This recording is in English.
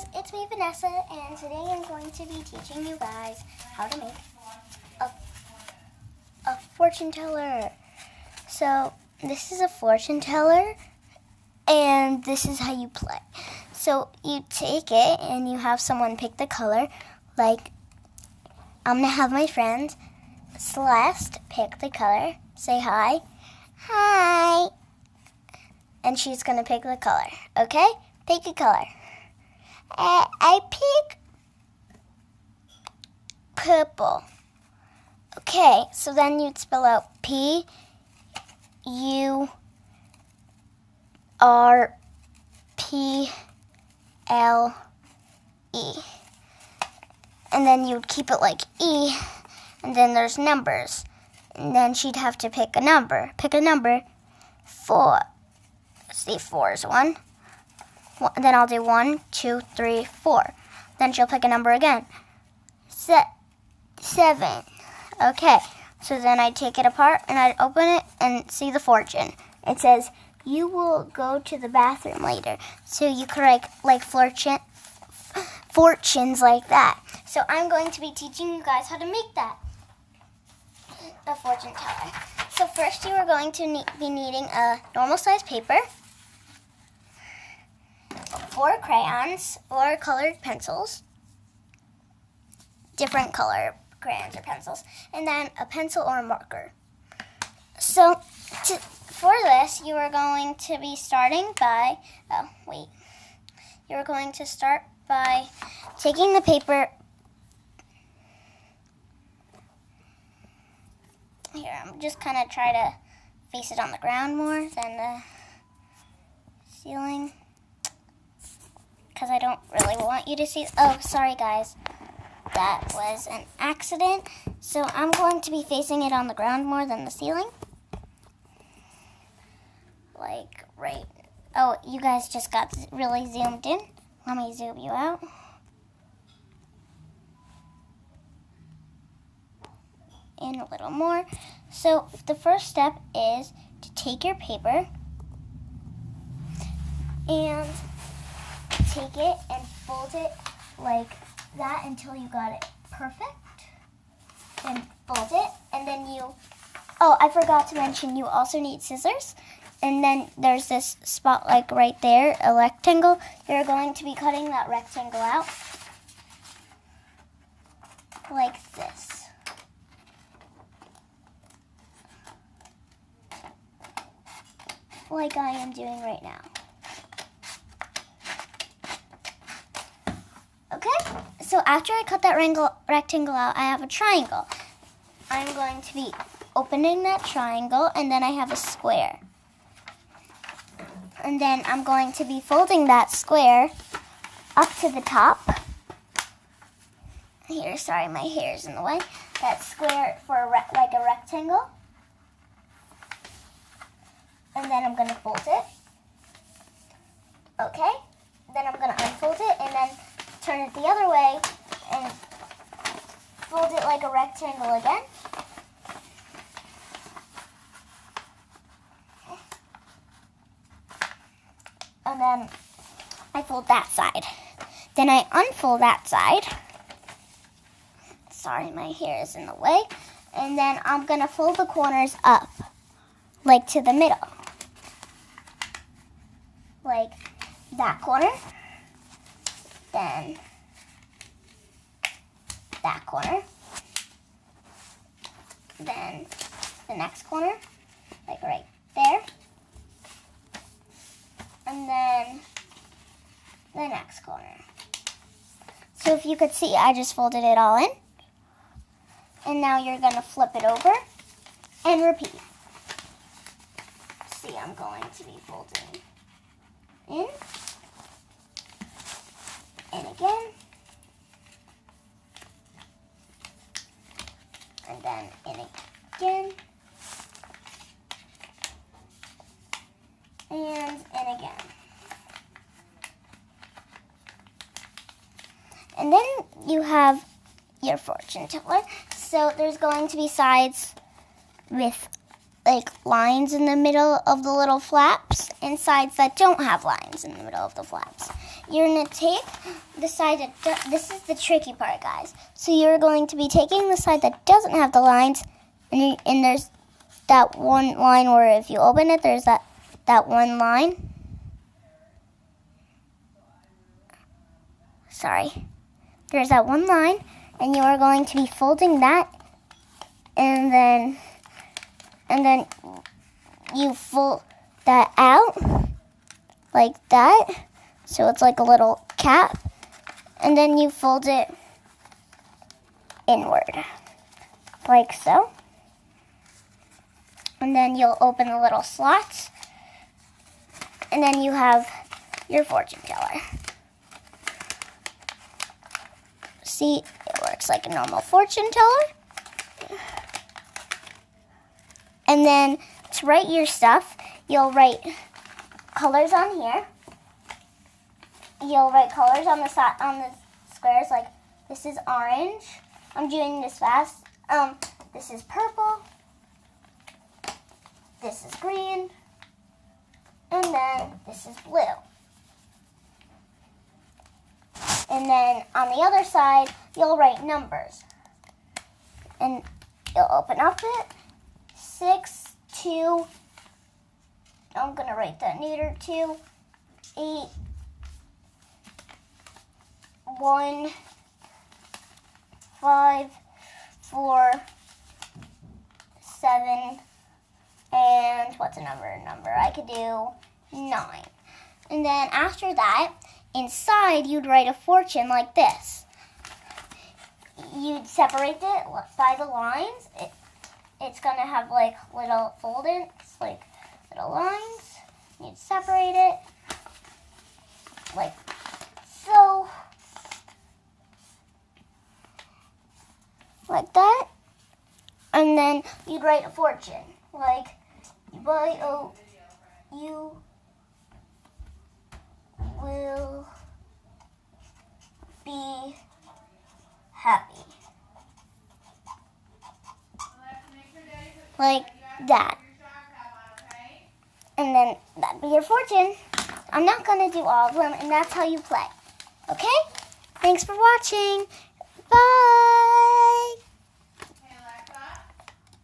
guys, it's me Vanessa, and today I'm going to be teaching you guys how to make a fortune teller. So this is a fortune teller, and this is how you play. So you take it and you have someone pick the color. Like, I'm going to have my friend Celeste pick the color. Say hi. Hi. And she's going to pick the color. Okay? Pick a color. I pick purple. Okay, so then you'd spell out P-U-R-E. And then you'd keep it like E, and then there's numbers. And then she'd have to pick a number. Pick a number. 4. See, 4 is 1. Then I'll do 1, 2, 3, 4. Then she'll pick a number again. 7. Okay, so then I take it apart and I'd open it and see the fortune. It says, you will go to the bathroom later. So you could write like fortunes like that. So I'm going to be teaching you guys how to make that, a fortune teller. So first you are going to be needing a normal size paper, 4 crayons or colored pencils, different color crayons or pencils, and then a pencil or a marker. So for this, you are going to be starting by, you're going to start by taking the paper. Here, I'm just kind of try to face it on the ground more than the ceiling, because I don't really want you to see. Oh, sorry guys, that was an accident. So I'm going to be facing it on the ground more than the ceiling. Like right. Oh, you guys just got really zoomed in. Let me zoom you out. In a little more. So the first step is to take your paper and take it and fold it like that until you got it perfect. Then fold it, and then oh, I forgot to mention, you also need scissors. And then there's this spot like right there, a rectangle. You're going to be cutting that rectangle out like this. Like I am doing right now. Okay, so after I cut that rectangle out, I have a triangle. I'm going to be opening that triangle, and then I have a square. And then I'm going to be folding that square up to the top. Here, sorry, my hair's in the way. That square for like a rectangle. And then I'm going to fold it. Okay, then I'm going to unfold it and then turn it the other way and fold it like a rectangle again. And then I fold that side. Then I unfold that side. Sorry, my hair is in the way. And then I'm going to fold the corners up, like to the middle. Like that corner. Then that corner. Then the next corner, like right there. And then the next corner. So if you could see, I just folded it all in. And now you're going to flip it over and repeat. See, I'm going to be folding in and again. And then in again. And again. And then you have your fortune teller. So there's going to be sides with like lines in the middle of the little flaps and sides that don't have lines in the middle of the flaps. you're going to take the side that, this is the tricky part, guys. So you're going to be taking the side that doesn't have the lines, and there's that one line where if you open it, there's that one line. Sorry. There's that one line, and you are going to be folding that, and then you fold that out like that, so it's like a little cap, and then you fold it inward, like so. And then you'll open the little slots, and then you have your fortune teller. See, it works like a normal fortune teller. And then to write your stuff, you'll write colors on here. You'll write colors on the squares, like this is orange. I'm doing this fast. This is purple. This is green. And then this is blue. And then on the other side, you'll write numbers. And you'll open up it. 6, 2, I'm going to write that neuter 2, 8, 1, 5, 4, 7, and what's a number? I could do 9. And then after that, inside you'd write a fortune like this. You'd separate it by the lines. It's going to have like little foldings, like little lines. You'd separate it like so. Like that. And then you'd write a fortune. Like, you will be happy. Like that. And then that'd be your fortune. I'm not going to do all of them, and that's how you play. Okay? Thanks for watching. Bye.